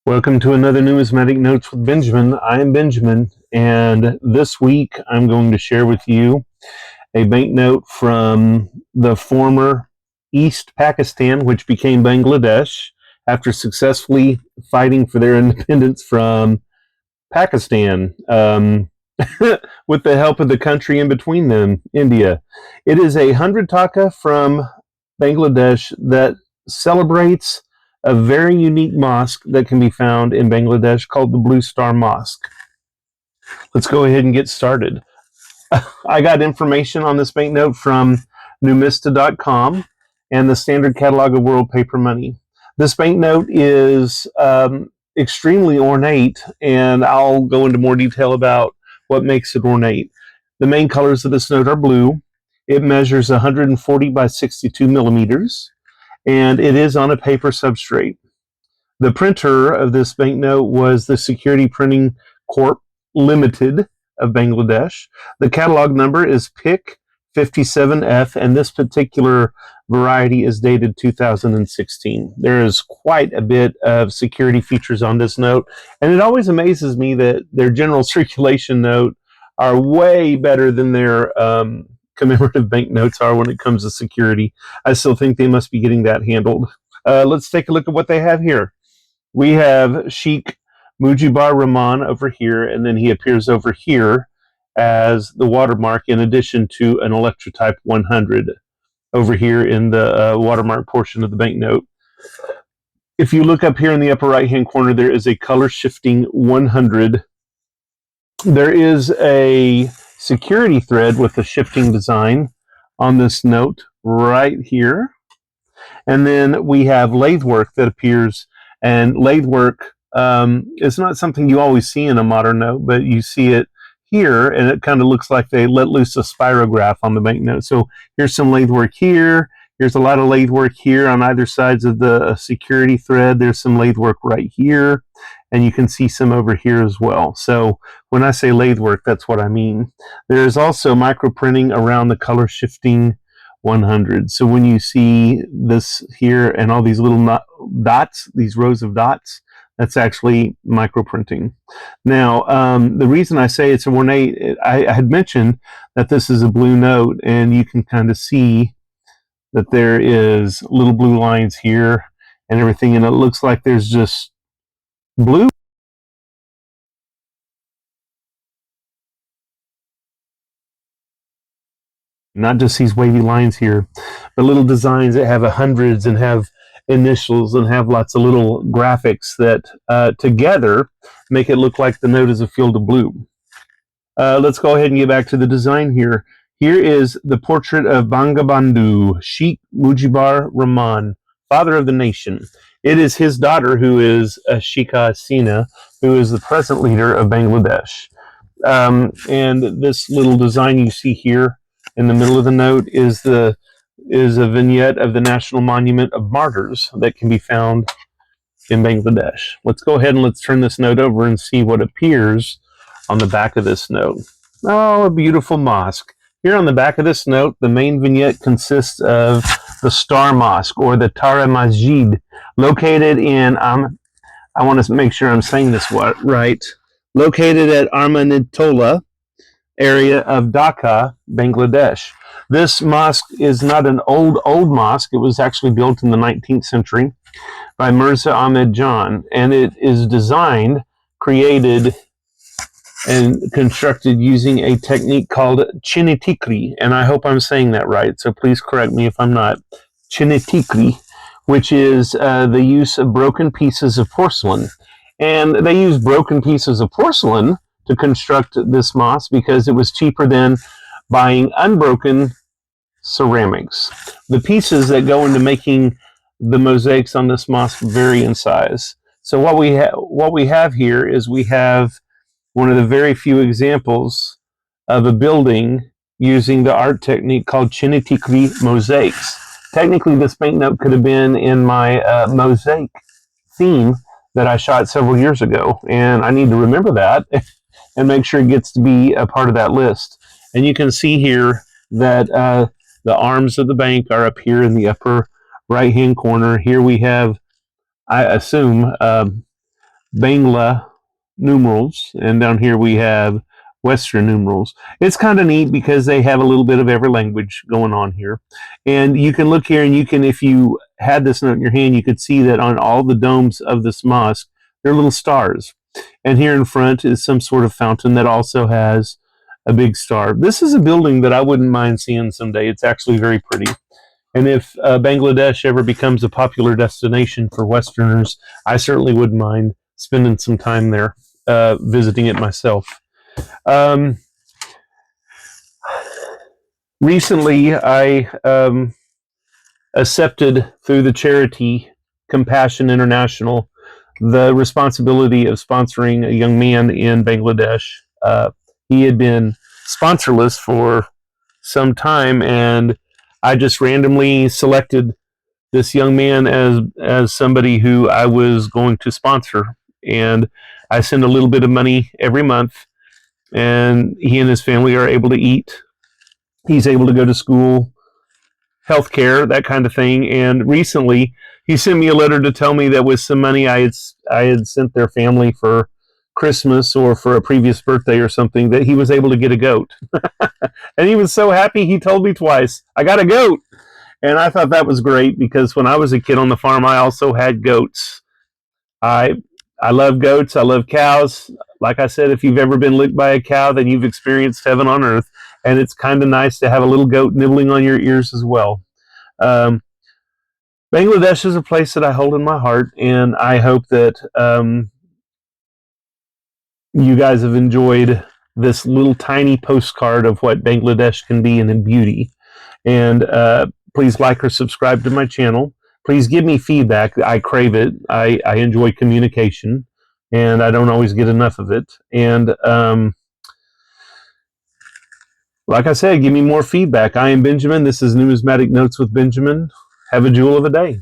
Welcome to another Numismatic Notes with Benjamin. I am Benjamin, and this week I'm going to share with you a banknote from the former East Pakistan, which became Bangladesh, after successfully fighting for their independence from Pakistan, with the help of the country in between them, India. It is a 100 taka from Bangladesh that celebrates a very unique mosque that can be found in Bangladesh called the Blue Star Mosque. Let's go ahead and get started. I got information on this banknote from numista.com and the Standard Catalog of World Paper Money. This banknote is extremely ornate, and I'll go into more detail about what makes it ornate. The main colors of this note are blue. It measures 140 by 62 millimeters. And it is on a paper substrate. The printer of this banknote was the Security Printing Corp Limited of Bangladesh. The catalog number is PIC 57F, and this particular variety is dated 2016. There is quite a bit of security features on this note, and it always amazes me that their general circulation note are way better than their commemorative banknotes are when it comes to security. I still think they must be getting that handled. Let's take a look at what they have here. We have Sheikh Mujibur Rahman over here, and then he appears over here as the watermark in addition to an Electrotype 100 over here in the watermark portion of the banknote. If you look up here in the upper right-hand corner, there is a color shifting 100. There is a security thread with a shifting design on this note right here. And then we have lathe work that appears, and lathe work is not something you always see in a modern note, but you see it here, and it kind of looks like they let loose a spirograph on the banknote. So here's some lathe work here. Here's a lot of lathe work here on either sides of the security thread. There's some lathe work right here, and you can see some over here as well. So when I say lathe work, that's what I mean. There is also microprinting around the color shifting 100. So when you see this here and all these little dots, these rows of dots, that's actually microprinting. Now, the reason I say it's ornate, I had mentioned that this is a blue note, and you can kind of see that there is little blue lines here and everything, and it looks like there's just blue. Not just these wavy lines here, but little designs that have hundreds and have initials and have lots of little graphics that together make it look like the note is a field of blue. Let's go ahead and get back to the design here. Here is the portrait of Bangabandhu, Sheikh Mujibur Rahman, father of the nation. It is his daughter who is Sheikha Hasina, who is the present leader of Bangladesh. And this little design you see here in the middle of the note is a vignette of the National Monument of Martyrs that can be found in Bangladesh. Let's go ahead and let's turn this note over and see what appears on the back of this note. Oh, a beautiful mosque. Here on the back of this note, the main vignette consists of the Star Mosque, or the Tara Masjid, located in, I want to make sure I'm saying this right, located at Armanitola area of Dhaka, Bangladesh. This mosque is not an old mosque. It was actually built in the 19th century by Mirza Ahmed Jan, and it is designed, created, and constructed using a technique called Chinitikri, and I hope I'm saying that right, so please correct me if I'm not. Chinitikri, which is the use of broken pieces of porcelain. And they use broken pieces of porcelain to construct this mosque because it was cheaper than buying unbroken ceramics. The pieces that go into making the mosaics on this mosque vary in size. So what we have here is we have one of the very few examples of a building using the art technique called Chinitikri mosaics. Technically, this banknote could have been in my mosaic theme that I shot several years ago, and I need to remember that and make sure it gets to be a part of that list. And you can see here that the arms of the bank are up here in the upper right-hand corner. Here we have, I assume, Bangla numerals, and down here we have Western numerals. It's kind of neat because they have a little bit of every language going on here. And you can look here and you can, if you had this note in your hand, you could see that on all the domes of this mosque, there are little stars. And here in front is some sort of fountain that also has a big star. This is a building that I wouldn't mind seeing someday. It's actually very pretty. And if Bangladesh ever becomes a popular destination for Westerners, I certainly wouldn't mind spending some time there, visiting it myself. Recently, I accepted through the charity Compassion International the responsibility of sponsoring a young man in Bangladesh. He had been sponsorless for some time, and I just randomly selected this young man as somebody who I was going to sponsor. And I send a little bit of money every month, and he and his family are able to eat. He's able to go to school, healthcare, that kind of thing. And recently, he sent me a letter to tell me that with some money I had sent their family for Christmas or for a previous birthday or something, that he was able to get a goat. And he was so happy, he told me twice, "I got a goat." And I thought that was great because when I was a kid on the farm, I also had goats. I I love goats. I love cows. Like I said, if you've ever been licked by a cow, then you've experienced heaven on earth. And it's kind of nice to have a little goat nibbling on your ears as well. Um, Bangladesh is a place that I hold in my heart, and I hope that you guys have enjoyed this little tiny postcard of what Bangladesh can be in beauty. And please like or subscribe to my channel. Please give me feedback. I crave it. I enjoy communication, and I don't always get enough of it. And like I said, give me more feedback. I am Benjamin. This is Numismatic Notes with Benjamin. Have a jewel of a day.